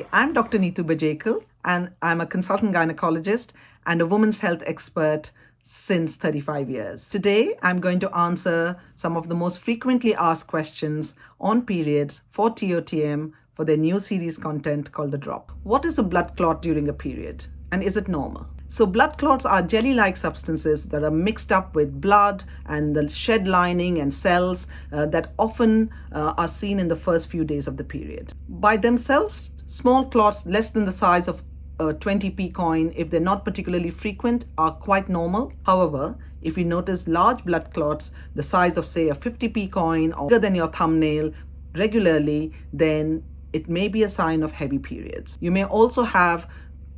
Hi, I'm Dr. Nitu Bajekal, and I'm a consultant gynecologist and a women's health expert since 35 years. Today, I'm going to answer some of the most frequently asked questions on periods for TOTM for their new series content called The Drop. What is a blood clot during a period, and is it normal? So blood clots are jelly-like substances that are mixed up with blood and the shed lining and cells that often are seen in the first few days of the period. By themselves, small clots less than the size of a 20p coin, if they're not particularly frequent, are quite normal. However, if you notice large blood clots the size of, say, a 50p coin or bigger than your thumbnail regularly, then it may be a sign of heavy periods. You may also have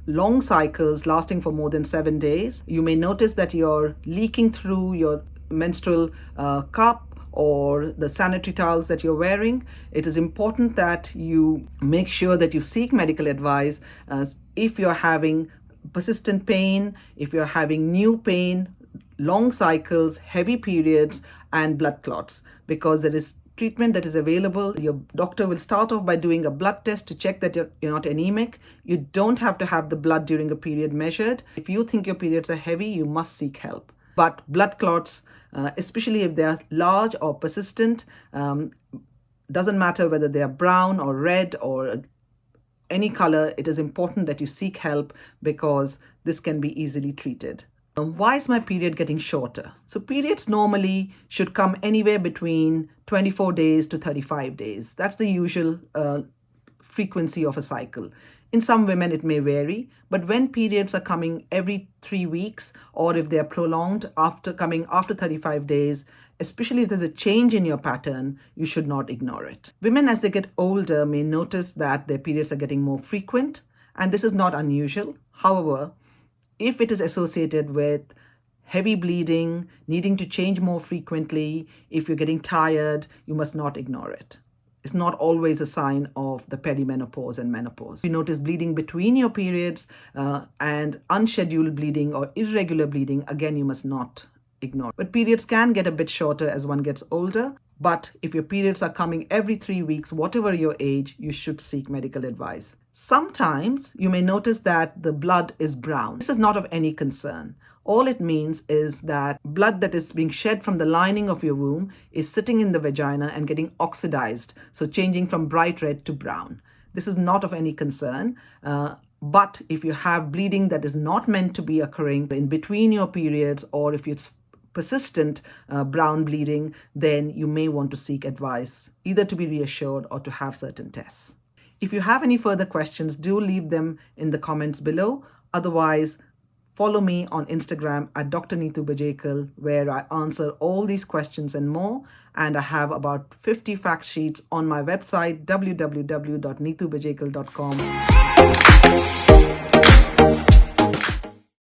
long cycles lasting for more than 7 days. You may notice that you're leaking through your menstrual cup or the sanitary towels that you're wearing. It is important that you make sure that you seek medical advice if you're having persistent pain, if you're having new pain, long cycles, heavy periods, and blood clots, because there is treatment that is available. Your doctor will start off by doing a blood test to check that you're not anemic. You don't have to have the blood during a period measured. If you think your periods are heavy, you must seek help. But blood clots, especially if they are large or persistent, doesn't matter whether they are brown or red or any color, it is important that you seek help because this can be easily treated. Why is my period getting shorter? So periods normally should come anywhere between 24 days to 35 days. That's the usual frequency of a cycle. In some women, it may vary, but when periods are coming every 3 weeks, or if they are prolonged after 35 days, especially if there's a change in your pattern, you should not ignore it. Women, as they get older, may notice that their periods are getting more frequent, and this is not unusual. However, if it is associated with heavy bleeding, needing to change more frequently, if you're getting tired, you must not ignore it. It's not always a sign of the perimenopause and menopause. If you notice bleeding between your periods and unscheduled bleeding or irregular bleeding, again, you must not ignore. But periods can get a bit shorter as one gets older. But if your periods are coming every 3 weeks, whatever your age, you should seek medical advice. Sometimes you may notice that the blood is brown. This is not of any concern. All it means is that blood that is being shed from the lining of your womb is sitting in the vagina and getting oxidized, so changing from bright red to brown. This is not of any concern. But if you have bleeding that is not meant to be occurring in between your periods, or if it's persistent brown bleeding, then you may want to seek advice, either to be reassured or to have certain tests. If you have any further questions, do leave them in the comments below. Otherwise, follow me on Instagram at Dr. Nitu Bajekal, where I answer all these questions and more. And I have about 50 fact sheets on my website, www.nitubajekal.com.